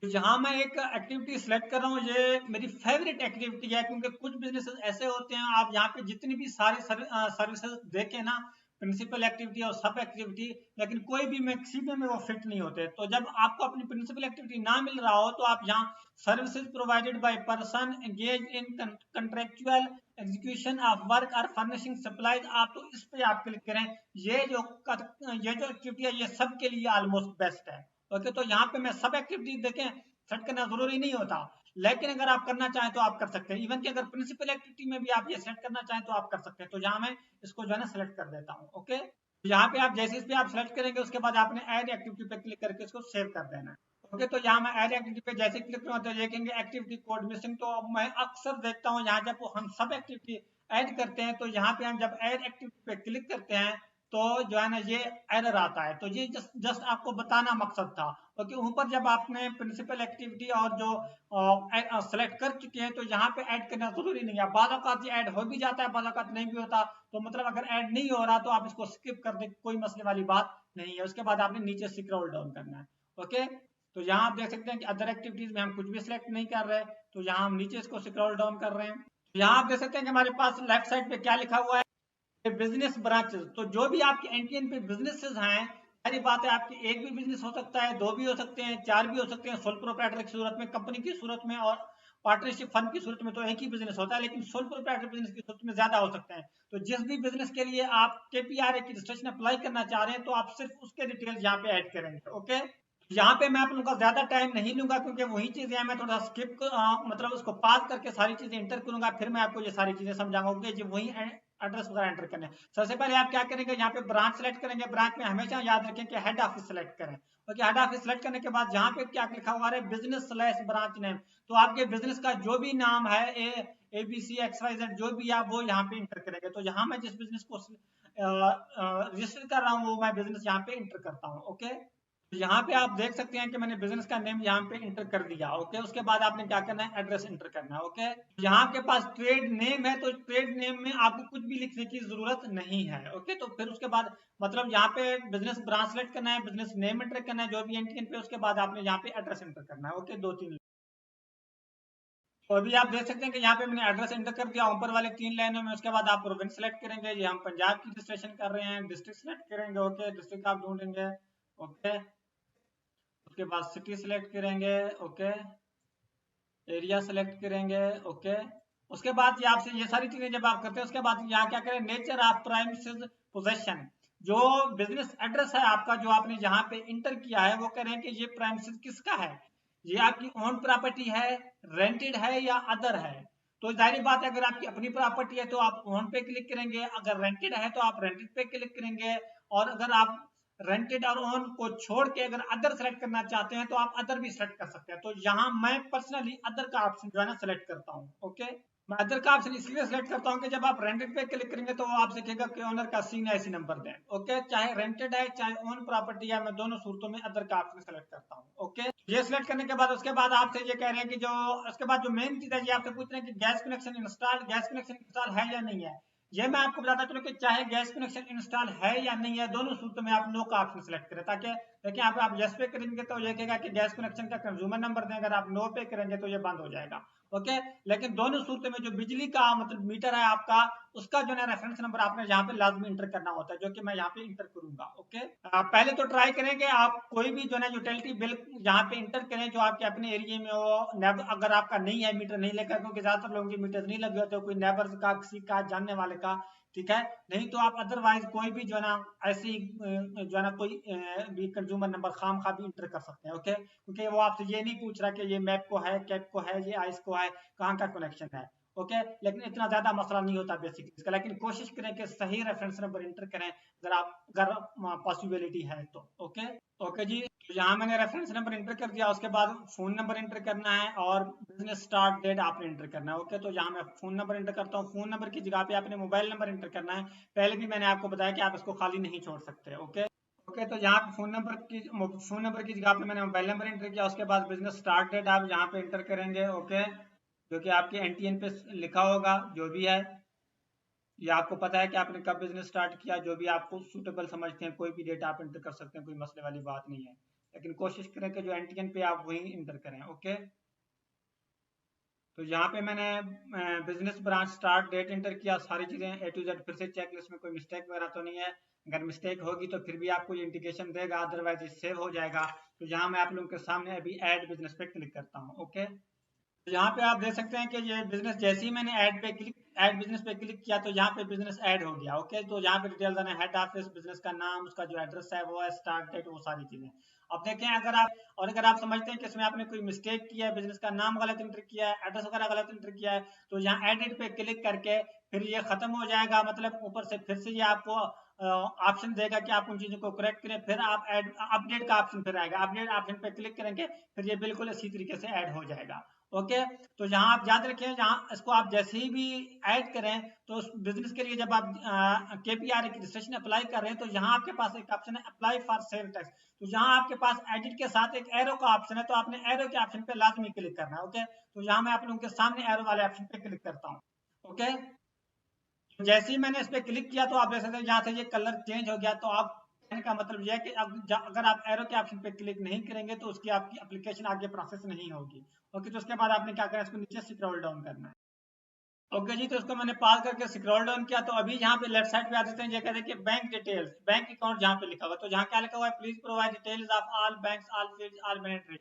तो यहाँ मैं एक एक्टिविटी सेलेक्ट कर रहा हूँ, ये मेरी फेवरेट एक्टिविटी है, क्योंकि कुछ बिजनेसेस ऐसे होते हैं आप यहाँ पे जितनी भी सारे सर्विसेज देखें ना, प्रिंसिपल एक्टिविटी और सब एक्टिविटी, लेकिन कोई भी मैक्सिमम में वो फिट नहीं होते। तो जब आपको अपनी प्रिंसिपल एक्टिविटी ना मिल रहा हो तो आप यहाँ services provided by person engage in contractual execution of work और फर्निशिंग सप्लाईज, आप तो इस पे आप क्लिक करें। ये जो एक्टिविटी है ये सबके लिए ऑलमोस्ट बेस्ट है। ओके, तो यहाँ पे मैं सब एक्टिविटी देखें सेट करना जरूरी नहीं होता, लेकिन अगर आप करना चाहें तो आप कर सकते हैं। इवन कि अगर प्रिंसिपल एक्टिविटी में भी आप ये सेट करना चाहें तो आप कर सकते हैं। तो यहाँ मैं इसको जो है ना सेलेक्ट कर देता हूँ। ओके, यहाँ पे आप जैसे इस पे आप सेलेक्ट करेंगे उसके बाद आपने ऐड एक्टिविटी पे क्लिक करके इसको सेव कर देना है। ओके, तो यहाँ मैं ऐड एक्टिविटी पे जैसे क्लिक करूँ तो देखेंगे एक्टिविटी कोड मिसिंग। तो मैं अक्सर देखता हूँ यहाँ जब हम सब एक्टिविटी ऐड करते हैं तो यहाँ पे हम जब ऐड एक्टिविटी पे क्लिक करते हैं तो जो है ना ये एरर आता है। तो ये जस्ट आपको बताना मकसद था। ओके, ऊपर जब आपने प्रिंसिपल एक्टिविटी और जो सेलेक्ट कर चुके हैं तो यहाँ पे ऐड करना जरूरी नहीं है। बाज़ औक़ात ये ऐड हो भी जाता है, बाज़ औक़ात नहीं भी होता। तो मतलब अगर ऐड नहीं हो रहा तो आप इसको स्किप कर दे, कोई मसले वाली बात नहीं है। उसके बाद आपने नीचे स्क्रॉल डाउन करना है। ओके, तो यहाँ आप देख सकते हैं कि अदर एक्टिविटीज में हम कुछ भी सिलेक्ट नहीं कर रहे, तो यहाँ हम नीचे इसको स्क्रॉल डाउन कर रहे हैं। यहाँ आप देख सकते हैं कि हमारे पास लेफ्ट साइड पे क्या लिखा हुआ है, बिजनेस ब्रांचेस। तो जो भी आपके एनटीएन पे बिजनेसेस हैं, सारी बात है, आपकी एक भी बिजनेस हो सकता है, दो भी हो सकते हैं, चार भी हो सकते हैं। सोल प्रोप्राइटर की सूरत में, कंपनी की सूरत में और पार्टनरशिप फर्म की सूरत में तो एक ही बिजनेस होता है, लेकिन सोल प्रोप्राइटर बिजनेस की सूरत में ज्यादा हो सकते हैं। तो जिस भी बिजनेस के लिए आप केपीआरए की रजिस्ट्रेशन अप्लाई करना चाह रहे हैं तो आप सिर्फ उसके डिटेल्स यहाँ पे ऐड करेंगे। ओके, यहाँ पे मैं आप लोगों का ज्यादा टाइम नहीं लूंगा क्योंकि वही चीजें हैं, मैं थोड़ा स्किप मतलब उसको पास करके सारी चीजें एंटर करूंगा, फिर मैं आपको ये सारी चीजें समझाऊंगा कि वही एड्रेस वगैरह एंटर करने। सबसे पहले आप क्या करेंगे, यहाँ पे ब्रांच सेलेक्ट करेंगे। ब्रांच में हमेशा याद रखें कि हेड ऑफिस सेलेक्ट करें। ओके, हेड ऑफिस सेलेक्ट करने के बाद यहाँ पे क्या लिखा हुआ है, बिजनेस स्लैश ब्रांच नेम। तो आपके बिजनेस का जो भी नाम है, ABC XYZ जो भी आप वो यहाँ पे इंटर करेंगे। तो यहाँ मैं जिस बिजनेस को रजिस्टर कर रहा हूँ वो मैं बिजनेस यहाँ पे इंटर करता हूँ। ओके, यहाँ पे आप देख सकते हैं कि मैंने बिजनेस का नेम यहाँ पे इंटर कर दिया। ओके, उसके बाद आपने क्या करना है, एड्रेस इंटर करना है। ओके, यहाँ के पास ट्रेड नेम है तो ट्रेड नेम में आपको कुछ भी लिखने की जरूरत नहीं है। ओके, तो फिर उसके बाद मतलब यहाँ पे बिजनेस ब्रांच सेलेक्ट करना है, बिजनेस नेम इंटर करना है जो भी एनटीएन पे, उसके बाद आपने यहाँ पे एड्रेस इंटर करना है। ओके, दो तीन। तो अभी आप देख सकते हैं कि यहाँ पे मैंने एड्रेस एंटर कर दिया ऊपर वाले 3 लाइनों में। उसके बाद आप प्रोविंस सेलेक्ट करेंगे, ये हम पंजाब की रजिस्ट्रेशन कर रहे हैं। डिस्ट्रिक्ट सेलेक्ट करेंगे। ओके, डिस्ट्रिक्ट आप ढूंढेंगे। ओके, उसके बाद सिटी सेलेक्ट करेंगे। ओके, एरिया सेलेक्ट करेंगे। ओके, उसके बाद ये आपसे ये सारी चीजें जब आप करते हैं उसके बाद यहाँ क्या करें, नेचर ऑफ प्राइमिसेस पोजेशन। जो बिजनेस एड्रेस है आपका जो आपने यहाँ पे इंटर किया है वो करें कि ये प्राइमिसेस किसका है, ये आपकी ओन प्रॉपर्टी है, रेंटेड है या अदर है। तो जाहिर बात है अगर आपकी अपनी प्रॉपर्टी है तो आप ओन पे क्लिक करेंगे, अगर रेंटेड है तो आप रेंटेड पे क्लिक करेंगे, और अगर आप रेंटेड और ओन को छोड़ के अगर अदर सेलेक्ट करना चाहते हैं तो आप अदर भी सेलेक्ट कर सकते हैं। तो यहाँ मैं पर्सनली अदर का ऑप्शन जो है ना सेलेक्ट करता हूँ। ओके, मैं अदर का ऑप्शन इसलिए सेलेक्ट करता हूँ कि जब आप रेंटेड पे क्लिक करेंगे तो वो आपसे कहेगा कि ओनर का सीन ऐसी नंबर दें। ओके, चाहे रेंटेड है चाहे ओन प्रॉपर्टी है, मैं दोनों सूरतों में अदर का ऑप्शन सेलेक्ट करता हूँ। ओके, ये सिलेक्ट करने के बाद उसके बाद आपसे ये कह रहे हैं कि जो उसके बाद जो मेन चीज है ये आपसे पूछ रहे हैं कि गैस कनेक्शन इंस्टॉल है या नहीं है। ये मैं आपको बताता चलूं कि चाहे गैस कनेक्शन इंस्टॉल है या नहीं है, दोनों सूरतों में आप नो का ऑप्शन सेलेक्ट करें, ताकि देखिए आप यस पे करेंगे तो ये कहेगा कि गैस कनेक्शन का कंज्यूमर नंबर दें, अगर आप नो पे करेंगे तो ये बंद हो जाएगा। ओके, लेकिन दोनों सूरतों में जो बिजली का मतलब मीटर है आपका, उसका जो है रेफरेंस नंबर आपने यहाँ पे लाजमी इंटर करना होता है, जो कि मैं यहाँ पे इंटर करूंगा। ओके, पहले तो ट्राई करें कि आप कोई भी जो है यूटिलिटी बिल यहाँ पे इंटर करें जो आपके अपने एरिया में हो। अगर आपका नहीं है मीटर नहीं लेकर, क्योंकि ज्यादातर लोगों के मीटर नहीं लगे होते, कोई नेबर का, किसी का जानने वाले का, ठीक है। नहीं तो आप अदरवाइज कोई भी जो है ना ऐसी जो है ना कोई भी कंज्यूमर नंबर खाम खा भी इंटर कर सकते हैं। ओके, क्योंकि वो आपसे ये नहीं पूछ रहा कि ये मैप को है, कैप को है, ये आइस को है, कहाँ का कनेक्शन है। ओके, लेकिन इतना ज्यादा मसला नहीं होता बेसिकली इसका, लेकिन कोशिश करें कि सही रेफरेंस नंबर इंटर करें अगर पॉसिबिलिटी है तो। ओके, ओके जी, तो यहाँ मैंने रेफरेंस नंबर इंटर कर दिया। उसके बाद फोन नंबर इंटर करना है और बिजनेस स्टार्ट डेट आपने इंटर करना है। ओके, तो यहाँ मैं फोन नंबर इंटर करता हूँ। फोन नंबर की जगह पे आपने मोबाइल नंबर इंटर करना है। पहले भी मैंने आपको बताया कि आप इसको खाली नहीं छोड़ सकते। ओके, ओके, तो यहाँ पे फोन नंबर की जगह पे मैंने मोबाइल नंबर इंटर किया। उसके बाद बिजनेस स्टार्ट डेट आप यहाँ पे इंटर करेंगे। ओके, जो कि आपके एनटीएन पे लिखा होगा जो भी है, ये आपको पता है कि आपने कब बिजनेस स्टार्ट किया। जो भी आपको सूटेबल समझते हैं कोई भी डेट आप इंटर कर सकते हैं, कोई मसले वाली बात नहीं है। लेकिन कोशिश करें कि जो एनटीएन पे आप वही इंटर करें। ओके, तो यहाँ पे मैंने business branch start date enter किया, सारी चीज़ें A to Z फिर से चेक लिस्ट में कोई मिस्टेक वगैरह तो नहीं है। अगर मिस्टेक होगी तो फिर भी आपको ये इंडिकेशन देगा, अदरवाइज सेव हो जाएगा। तो यहाँ मैं आप लोगों के सामने अभी ऐड बिजनेस पे क्लिक करता हूँ। ओके, तो यहाँ पे आप देख सकते हैं कि ये बिजनेस, जैसे ही मैंने ऐड बिजनेस पे क्लिक किया तो यहाँ पे बिजनेस ऐड हो गया। ओके, तो यहाँ पे डिटेल देना, हेड ऑफिस, बिजनेस का नाम, उसका जो एड्रेस है वो है, स्टार्ट डेट, वो सारी चीजें। अब देखें, अगर आप समझते हैं कि इसमें आपने कोई मिस्टेक किया है, बिजनेस का नाम गलत इंटर किया है, एड्रेस वगैरह गलत इंटर किया है, तो यहाँ एडिट पे क्लिक करके फिर ये खत्म हो जाएगा। मतलब ऊपर से फिर से ये आपको ऑप्शन देगा कि आप उन चीजों को करेक्ट करें, फिर आप अपडेट का ऑप्शन फिर आएगा, अपडेट ऑप्शन पे क्लिक करेंगे, फिर ये बिल्कुल इसी तरीके से ऐड हो जाएगा। ओके, तो यहाँ आप याद रखें, जहाँ इसको आप जैसे ही भी ऐड करें तो उस बिजनेस के लिए जब आप KPRA की रजिस्ट्रेशन अप्लाई कर रहे हैं तो यहाँ आपके पास एक ऑप्शन है अप्लाई फॉर सेल टैक्स। तो यहाँ आपके पास एडिट के साथ एक एरो का ऑप्शन है, तो आपने एरो के ऑप्शन पे लाजमी क्लिक करना है। ओके, तो यहाँ मैं आप लोगों के सामने एरो वाले ऑप्शन पे क्लिक करता हूँ। ओके, जैसे ही मैंने इस पे क्लिक किया तो आप देख सकते हैं यहाँ से ये कलर चेंज हो गया। तो आप, कहने का मतलब यह है कि अगर आप एरो के ऑप्शन पे क्लिक नहीं करेंगे तो उसकी आपकी एप्लीकेशन आगे प्रोसेस नहीं होगी। ओके, तो उसके बाद आपने क्या करना है, इसको नीचे स्क्रॉल डाउन करना है। ओके जी, तो इसको मैंने पास करके स्क्रॉल डाउन किया तो अभी यहाँ पे लेफ्ट साइड पे आ जाते हैं, ये कहते हैं कि बैंक डिटेल्स, बैंक अकाउंट जहाँ पे लिखा हुआ है, तो जहाँ क्या लिखा हुआ है, please provide details of all banks, all fields, all benefit.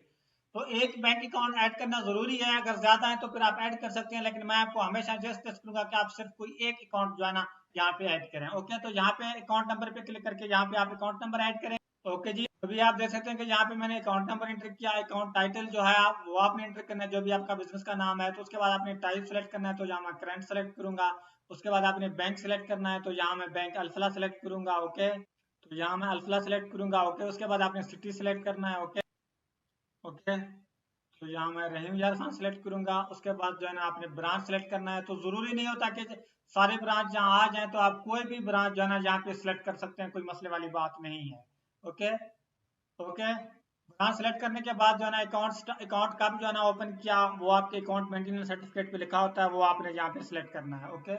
तो एक बैंक अकाउंट ऐड करना जरूरी है, अगर ज्यादा है तो फिर आप ऐड कर सकते हैं, लेकिन मैं आपको हमेशा सजेस्ट करूंगा कि आप सिर्फ कोई एक अकाउंट जो है ना यहाँ पे ऐड करें। ओके, तो यहाँ पे अकाउंट नंबर पे क्लिक करके यहाँ पे आप अकाउंट नंबर ऐड करें। ओके जी, अभी आप देख सकते हैं कि यहाँ पे मैंने अकाउंट नंबर एंटर किया, अकाउंट टाइटल जो है आप वो आपने एंटर करना है, जो भी आपका बिजनेस का नाम है। तो उसके बाद आपने टाइप सेलेक्ट करना है, तो यहाँ मैं करंट सेलेक्ट करूंगा। उसके बाद आपने बैंक सेलेक्ट करना है, तो यहाँ मैं बैंक अल्फला सेलेक्ट करूंगा। ओके, तो यहाँ मैं अल्फला सेलेक्ट करूंगा। ओके, उसके बाद आपने सिटी सेलेक्ट करना है। ओके, ओके, तो यहाँ मैं रहीम यार खान सेलेक्ट करूंगा। उसके बाद जो है ना आपने ब्रांच सेलेक्ट करना है, तो जरूरी नहीं होता कि सारे ब्रांच जहाँ आ जाए, तो आप कोई भी ब्रांच जो है ना यहाँ पे सिलेक्ट कर सकते हैं, कोई मसले वाली बात नहीं है। ओके, ओके, ब्रांच सेलेक्ट करने के बाद जो है ना अकाउंट कब जो है ना ओपन किया, वो आपके अकाउंट मेंटेनेंस सर्टिफिकेट पे लिखा होता है, वो आपने यहाँ पे सिलेक्ट करना है। ओके,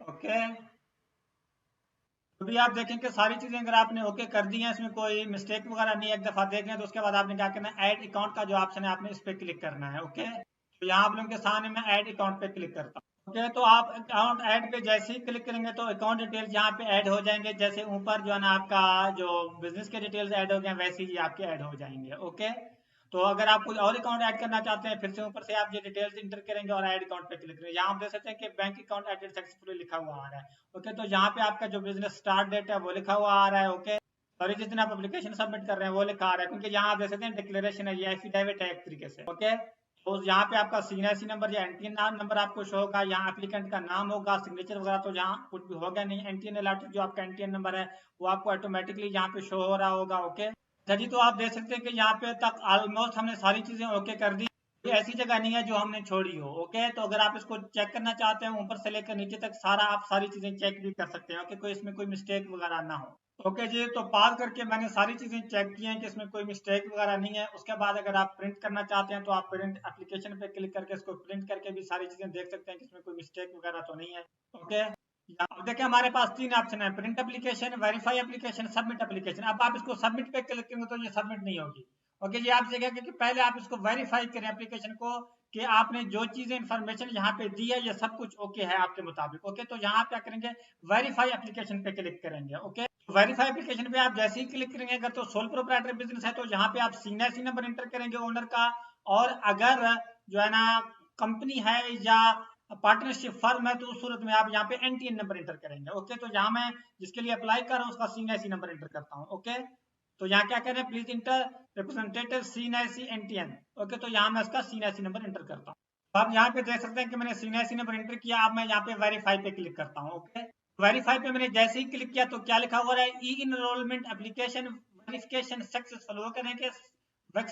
ओके, तो भी आप देखें कि सारी चीजें अगर आपने ओके कर दी हैं, इसमें कोई मिस्टेक वगैरह नहीं है, एक दफा देख लें तो उसके बाद आपने क्या करना है, ऐड अकाउंट का जो ऑप्शन है आपने इस पे क्लिक करना है। ओके, तो यहाँ आप लोगों के सामने मैं ऐड अकाउंट पे क्लिक करता हूँ। ओके, तो आप अकाउंट ऐड पे जैसे ही क्लिक करेंगे तो अकाउंट डिटेल्स यहाँ पे ऐड हो जाएंगे, जैसे ऊपर जो है ना आपका जो बिजनेस के डिटेल्स ऐड हो गए वैसे ही आपके ऐड हो जाएंगे। ओके, तो अगर आप कोई और अकाउंट ऐड करना चाहते हैं, फिर से ऊपर से आप ये डिटेल्स इंटर करेंगे और ऐड अकाउंट पे क्लिक करेंगे। यहाँ आप देख सकते हैं कि बैंक अकाउंट एडेड सक्सेसफुली लिखा हुआ आ रहा है। ओके, तो यहाँ पे आपका जो बिजनेस स्टार्ट डेट है वो लिखा हुआ आ रहा है। ओके, और जिस दिन आप एप्लीकेशन सबमिट कर रहे हैं वो लिखा आ रहा है, क्योंकि यहाँ आप देख सकते हैं डिक्लेरेशन है, ये एफिडेविट है एक तरीके से। ओके, तो यहाँ पे आपका सीएनआईसी नंबर या एनटीएन नंबर आपको शो होगा, यहाँ एप्लीकेंट का नाम होगा, सिग्नेचर वगैरह तो यहाँ कुछ भी होगा नहीं। एनटीएन अलॉटेड जो आपका एनटीएन नंबर है वो आपको ऑटोमेटिकली यहाँ पे शो हो रहा होगा। ओके, अच्छा जी, तो आप देख सकते हैं कि यहाँ पे तक ऑलमोस्ट हमने सारी चीजें ओके कर दी, कोई ऐसी जगह नहीं है जो हमने छोड़ी हो। ओके, तो अगर आप इसको चेक करना चाहते हैं ऊपर से लेकर नीचे तक सारा, आप सारी चीजें चेक भी कर सकते हैं। ओके, कोई इसमें कोई मिस्टेक वगैरह ना हो। ओके जी, तो पास करके मैंने सारी चीजें चेक की हैं कि इसमें कोई मिस्टेक वगैरह नहीं है। उसके बाद अगर आप प्रिंट करना चाहते हैं तो आप प्रिंट एप्लीकेशन पे क्लिक करके इसको प्रिंट करके भी सारी चीजें देख सकते हैं कि इसमें कोई मिस्टेक वगैरह तो नहीं है। ओके, अब देखिए हमारे पास तीन ऑप्शन है, print application, verify application, submit application. अब आप इसको सबमिट पे क्लिक करेंगे तो ये सबमिट नहीं होगी। ओके जी, आप देखिए कि पहले आप इसको वेरीफाई करें एप्लीकेशन को, कि आपने जो चीजें इंफॉर्मेशन यहाँ पे दी है ये सब कुछ ओके है आपके मुताबिक। ओके, तो यहाँ आप क्या करेंगे, वेरीफाई एप्लीकेशन पे क्लिक करेंगे। ओके, वेरीफाई एप्लीकेशन पे आप जैसे ही क्लिक करेंगे, अगर तो सोल प्रोप्राइटर बिजनेस है तो यहाँ पे आप सीएनआईसी नंबर एंटर करेंगे ओनर का, और अगर जो है ना कंपनी है या पार्टनरशिप फर्म है तो उस सूरत में आप यहाँ पे एनटीएन नंबर एंटर करेंगे। ओके, तो यहाँ मैं जिसके लिए अप्लाई कर रहा हूँ उसका सीएनआईसी नंबर एंटर करता हूँ। ओके, तो यहाँ क्या करें, please inter representative CNIC NTN. Okay, तो यहाँ मैं इसका सीएनआईसी नंबर एंटर करता हूँ। तो आप यहाँ पे देख सकते हैं कि मैंने सीएनआईसी नंबर एंटर किया। अब मैं यहाँ पे वेरीफाई पे क्लिक करता हूँ। ओके, वेरीफाई पे मैंने जैसे ही क्लिक किया तो क्या लिखा हुआ है, E enrollment application verification successful. वो करें कि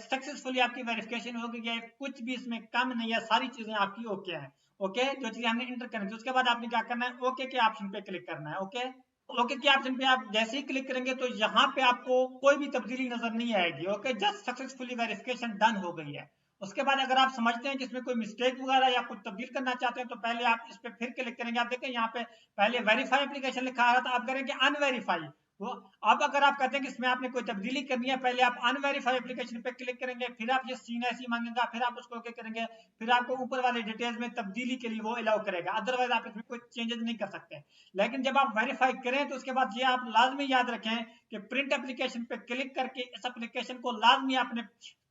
सक्सेसफुली आपकी वेरिफिकेशन हो गई है, कुछ भी इसमें कम नहीं है, सारी चीजें आपकी ओके हैं। ओके, जो चीजें हमने इंटर करनी थी, उसके बाद आपने क्या करना है, ओके के ऑप्शन पे क्लिक करना है। ओके, ओके के ऑप्शन पे आप जैसे ही क्लिक करेंगे तो यहाँ पे आपको कोई भी तब्दीली नजर नहीं आएगी। Okay, just successfully verification done हो गई है। उसके बाद अगर आप समझते हैं कि इसमें कोई मिस्टेक वगैरह या कुछ तब्दील करना चाहते हैं तो पहले आप इस पे फिर क्लिक करेंगे। आप देखें यहाँ पे पहले वेरीफाई एप्लीकेशन लिखा है था, आप करेंगे अनवेरीफाई, वो अब अगर आप कहते हैं कि इसमें आपने कोई तब्दीली करनी है, पहले आप अनवेरीफाई एप्लीकेशन पे क्लिक करेंगे, फिर आप ये सीन ऐसी मांगेगा, फिर आप उसको ओके करेंगे, फिर आपको ऊपर वाले डिटेल्स में तब्दीली के लिए वो अलाउ करेगा, अदरवाइज आप इसमें कोई चेंजेस नहीं कर सकते। लेकिन जब आप वेरीफाई करें तो उसके बाद ये आप लाजमी याद रखें कि प्रिंट एप्लीकेशन पे क्लिक करके इस एप्लीकेशन को लाजमी आपने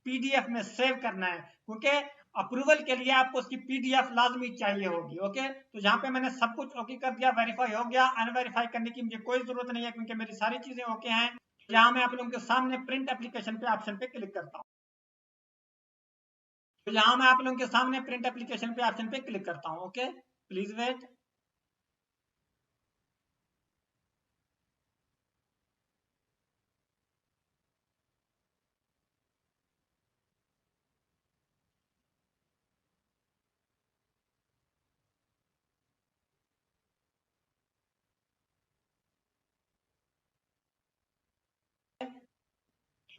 पीडीएफ में सेव करना है, क्योंकि अप्रूवल के लिए आपको उसकी पीडीएफ लाजमी चाहिए होगी। ओके, तो यहाँ पे मैंने सब कुछ ओके कर दिया, वेरीफाई हो गया। अनवेरीफाई करने की मुझे कोई जरूरत नहीं है क्योंकि मेरी सारी चीजें ओके हैं। यहाँ मैं आप लोगों के सामने प्रिंट एप्लीकेशन पे ऑप्शन पे क्लिक करता हूँ। तो यहाँ मैं आप लोगों के सामने प्रिंट एप्लीकेशन पे ऑप्शन पे क्लिक करता हूँ। Okay, please wait.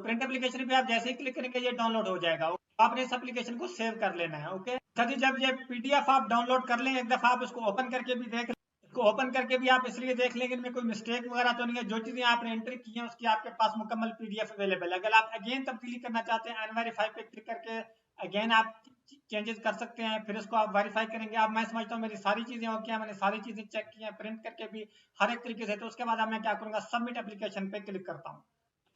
Print application पे आप जैसे ही क्लिक करेंगे ये डाउनलोड हो जाएगा। आपने इस एप्लीकेशन को सेव कर लेना है। ओके, सर जब ये पीडीएफ आप डाउनलोड कर लें, एक दफा आप इसको ओपन करके भी देख, इसको ओपन करके भी आप इसलिए देख लेंगे इनमें कोई मिस्टेक वगैरह तो नहीं है, जो चीजें आपने एंटर की हैं उसकी आपके पास मुकम्मल पीडीएफ अवेलेबल है। अगर आप अगेन तब्दीली करना चाहते हैं, अनवेरीफाई पे क्लिक करके अगेन आप चेंजेस कर सकते हैं, फिर उसको आप वेरीफाई करेंगे। अब मैं समझता हूँ मेरी सारी चीजें ओके हैं, मैंने सारी चीजें चेक की हैं प्रिंट करके भी हर एक तरीके से, तो उसके बाद अब मैं क्या करूंगा, सबमिट एप्लीकेशन पे क्लिक करता हूँ।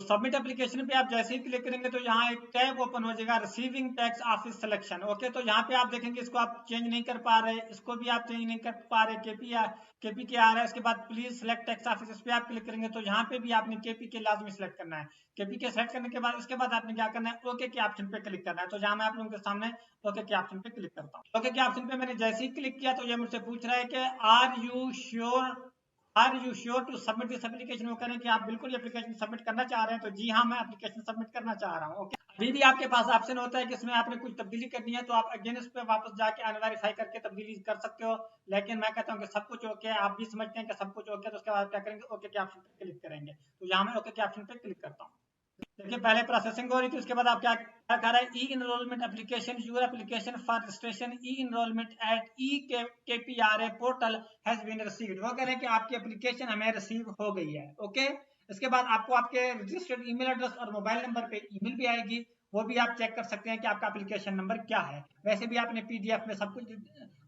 सबमिट एप्लीकेशन पे आप जैसे ही क्लिक करेंगे तो यहाँ एक टैब ओपन हो जाएगा, receiving tax office selection. Okay, तो यहाँ पे आप देखेंगे इसको आप चेंज नहीं कर पा रहे, इसको भी आप चेंज नहीं कर पा रहे, केपी के आ रहा है। उसके बाद प्लीज सिलेक्ट टैक्स ऑफिस, इस पे आप क्लिक करेंगे तो यहाँ पे भी आपने केपी के लाजमी सिलेक्ट करना है। केपी के सेलेक्ट करने के बाद इसके बाद आपने क्या करना है, ओके के ऑप्शन पे क्लिक करना है। तो यहाँ मैं आप लोगों के सामने ओके के ऑप्शन पे क्लिक करता हूँ। ओके के ऑप्शन पे मैंने जैसे ही क्लिक किया तो ये मुझसे पूछ रहा है कि are you sure to submit this application. वो करें कि आप बिल्कुल एप्लीकेशन सबमिट करना चाह रहे हैं, तो जी हाँ मैं एप्लीकेशन सबमिट करना चाह रहा हूँ। ओके, अभी भी आपके पास ऑप्शन होता है कि इसमें आपने कुछ तब्दीली करनी है तो आप अगेन इस पे वापस जाके अनवेरीफाई करके तब्दीली कर सकते हो, लेकिन मैं कहता हूँ कि सब कुछ ओके है, आप भी समझते हैं कि सब कुछ ओके, तो उसके बाद क्या करेंगे, ओके के ऑप्शन पे क्लिक करेंगे। तो यहाँ मैं ओके के ऑप्शन पे क्लिक करता हूँ। देखिए पहले प्रोसेसिंग हो रही थी, उसके बाद आप क्या कर रहा है, E enrollment application, your application for registration E enrollment at E KPRA portal has been received. वो कह रहे हैं कि आपकी एप्लीकेशन हमें रिसीव हो गई है। ओके, इसके बाद आपको आपके रजिस्टर्ड ईमेल एड्रेस और मोबाइल नंबर पे ईमेल भी आएगी, वो भी आप चेक कर सकते हैं कि आपका एप्लीकेशन नंबर क्या है। वैसे भी आपने पीडीएफ में सब कुछ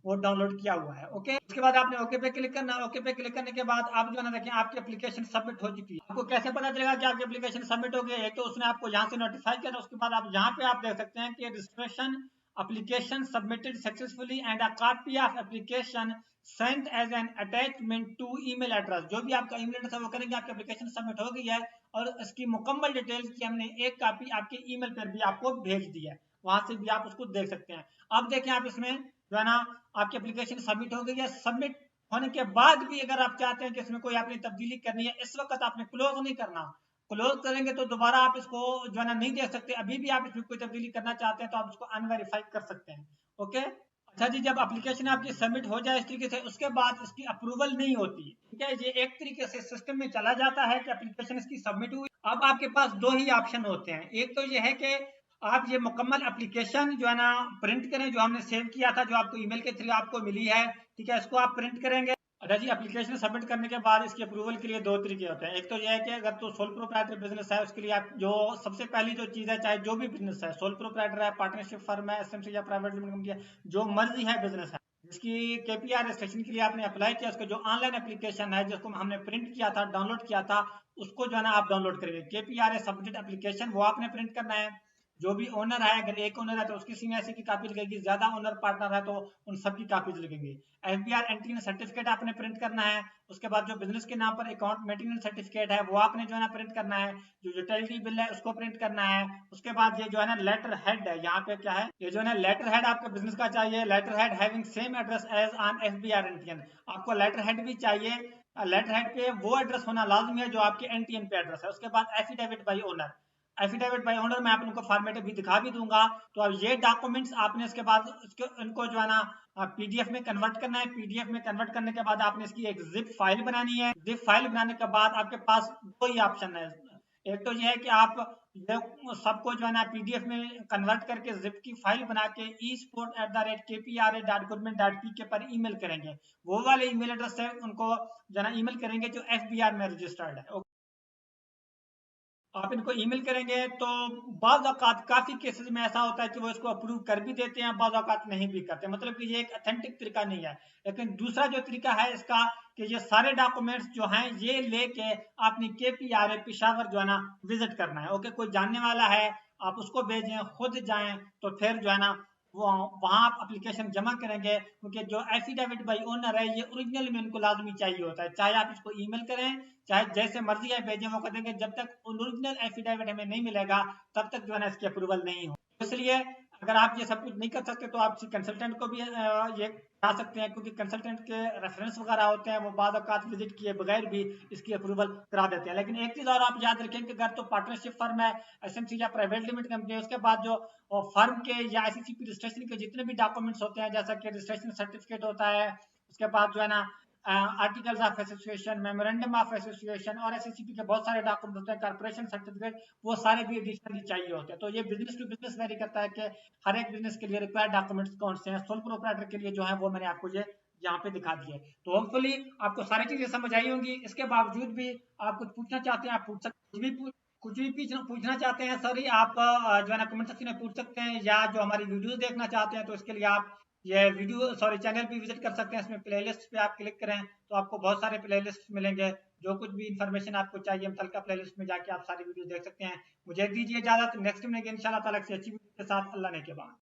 वो डाउनलोड किया हुआ है। ओके, उसके बाद आपने ओके पे क्लिक करना। ओके पे क्लिक करने के बाद आप जो है ना देखें आपकी एप्लीकेशन सबमिट हो चुकी है। आपको कैसे पता चलेगा कि आपकी एप्लीकेशन सबमिट हो गई है, तो उसने आपको यहाँ से नोटिफाई किया, उसके बाद आप यहाँ पे आप देख सकते हैं कि registration application submitted successfully and a copy of application sent as an attachment to email address. जो भी आपका ईमेल एड्रेस है वो करेंगे आपकी एप्लीकेशन सबमिट हो गई है, और इसकी मुकम्मल डिटेल्स की हमने एक कॉपी आपके ईमेल पर भी आपको भेज दी है, वहां से भी आप उसको देख सकते हैं। अब देखें आप इसमें जो है ना आपकी एप्लीकेशन सबमिट हो गई है। सबमिट होने के बाद भी अगर आप चाहते हैं कि इसमें कोई आपने तब्दीली करनी है, इस वक्त आपने क्लोज नहीं करना। क्लोज करेंगे तो दोबारा आप इसको जो है ना नहीं देख सकते। अभी भी आप इसमें कोई तब्दीली करना चाहते हैं तो आप इसको अनवेरीफाई कर सकते हैं। ओके, अच्छा जी, जब एप्लीकेशन आपकी सबमिट हो जाए इस तरीके से, उसके बाद इसकी अप्रूवल नहीं होती, ठीक है, ये एक तरीके से सिस्टम में चला जाता है कि एप्लीकेशन इसकी सबमिट हुई। अब आपके पास दो ही ऑप्शन होते हैं, एक तो ये है कि आप ये मुकम्मल एप्लीकेशन जो है ना प्रिंट करें, जो हमने सेव किया था, जो आपको ईमेल के थ्रू आपको मिली है, ठीक है, इसको आप प्रिंट करेंगे। अच्छा जी, एप्लीकेशन सबमिट करने के बाद इसकी अप्रूवल के लिए दो तरीके होते हैं। एक तो यह है कि अगर तो सोल प्रोप्राइटर बिजनेस है उसके लिए आप जो सबसे पहली जो चीज़ है, चाहे जो भी बिजनेस है, सोल प्रोप्राइटर है, पार्टनरशिप फर्म है, एसएमसी या प्राइवेट लिमिटेड कंपनी है, जो मर्जी है बिजनेस है, जिसकी केपीआर रजिस्ट्रेशन के लिए आपने अप्लाई किया, उसका जो ऑनलाइन एप्लीकेशन है जिसको हमने प्रिंट किया था, डाउनलोड किया था, उसको जो है ना आप डाउनलोड करेंगे। केपीआर सबमिटेड एप्लीकेशन वो आपने प्रिंट करना है। जो भी ओनर है, अगर एक ओनर है तो उसकी सीएससी की कॉपी लगेगी, ज्यादा ओनर पार्टनर है तो उन सब की कॉपीज लगेंगी। एफबीआर एंट्री सर्टिफिकेट आपने प्रिंट करना है। उसके बाद जो बिजनेस के नाम पर अकाउंट मेंटेनेंस सर्टिफिकेट है वो आपने जो है ना प्रिंट करना है। जो यूटिलिटी बिल है उसको प्रिंट करना है। उसके बाद ये जो है ना लेटर हेड है, यहाँ पे क्या है, ये जो है ना लेटर हेड आपके बिजनेस का चाहिए। Letter head having same address as on FBR NTN, आपको लेटर हेड भी चाहिए। लेटर हेड पे वो एड्रेस होना लाजमी है जो आपके एनटीएन पे एड्रेस है। उसके बाद affidavit by owner, affidavit bye owner मैं आप लोगों को फॉर्मेट भी दिखा भी दूंगा। तो अब ये डॉक्यूमेंट्स आपने इसके बाद इनको जो है ना पीडीएफ में कन्वर्ट करना है। पीडीएफ में कन्वर्ट करने के बाद आपने इसकी एक जिप फाइल बनानी है। जिप फाइल बनाने के बाद आपके पास दो ही ऑप्शन है। एक तो ये है कि आप ये सबको जो है ना पीडीएफ में कन्वर्ट करके जिप की फाइल बना के esport@kpra.government.pk पर ईमेल करेंगे। वो वाले ईमेल एड्रेस से उनको जो है ना ईमेल करेंगे जो एफबीआर में रजिस्टर्ड है। आप इनको ईमेल करेंगे तो बाज़ औक़ात काफ़ी केसेस में ऐसा होता है कि वो इसको अप्रूव कर भी देते हैं, बाज़ औक़ात नहीं भी करते, मतलब कि ये एक ऑथेंटिक तरीका नहीं है। लेकिन दूसरा जो तरीका है इसका कि ये सारे डॉक्यूमेंट्स जो हैं ये लेके अपनी KPRA पेशावर जो है ना विजिट करना है। ओके, कोई जानने वाला है आप उसको भेजें, खुद जाएं, तो फिर जो है ना वो वहां आप एप्लीकेशन जमा करेंगे, क्योंकि जो एफिडेविट बाई ओनर है ये ओरिजिनल में उनको लाजमी चाहिए होता है। चाहे आप इसको ईमेल करें, चाहे जैसे मर्जी है भेजें, वो कहेंगे जब तक ओरिजिनल एफिडेविट हमें नहीं मिलेगा तब तक जो है ना इसकी अप्रूवल नहीं हो। इसलिए अगर आप ये सब कुछ नहीं कर सकते तो आप किसी कंसल्टेंट को भी ये करा सकते हैं, क्योंकि कंसल्टेंट के रेफरेंस वगैरह होते हैं, वो बाद औकात विजिट किए बगैर भी इसकी अप्रूवल करा देते हैं। लेकिन एक चीज और आप याद रखें कि अगर तो पार्टनरशिप फर्म है, एसएमसी या प्राइवेट लिमिटेड कंपनी है, उसके बाद जो फर्म के या आईसीसीपी रजिस्ट्रेशन के जितने भी डॉक्यूमेंट्स होते हैं, जैसा कि रजिस्ट्रेशन सर्टिफिकेट होता है, उसके बाद जो है ना articles of association, memorandum of association और एसएससीपी के बहुत सारे डॉक्यूमेंट होते हैं, कॉर्पोरेशन सर्टिफिकेट, वो सारे भी एडिशनली चाहिए होते हैं। तो ये बिजनेस टू बिजनेस वेरी करता है कि हर एक बिजनेस के लिए रिक्वायर्ड डॉक्यूमेंट्स कौन से हैं। सोल प्रोप्राइटर के लिए जो है वो मैंने आपको ये यहाँ पे दिखा दिए। तो होपफुली आपको सारी चीजें समझ आई होंगी। इसके बावजूद भी आप कुछ पूछना चाहते हैं, आप पूछ सकते, कुछ भी पूछना चाहते हैं सॉरी, आप जो है ना कमेंट सेक्शन में पूछ सकते हैं, या जो हमारी वीडियोस देखना चाहते हैं तो इसके लिए आप ये वीडियो सॉरी चैनल भी विजिट कर सकते हैं। इसमें प्लेलिस्ट पे आप क्लिक करें तो आपको बहुत सारे प्लेलिस्ट मिलेंगे, जो कुछ भी इन्फॉर्मेशन आपको चाहिए मुतलका प्लेलिस्ट में जाके आप सारी वीडियो देख सकते हैं। मुझे दीजिए इजाजत, नेक्स्ट में इंशाल्लाह ताला से अच्छी वीडियो के साथ, अल्लाह ने के बाद।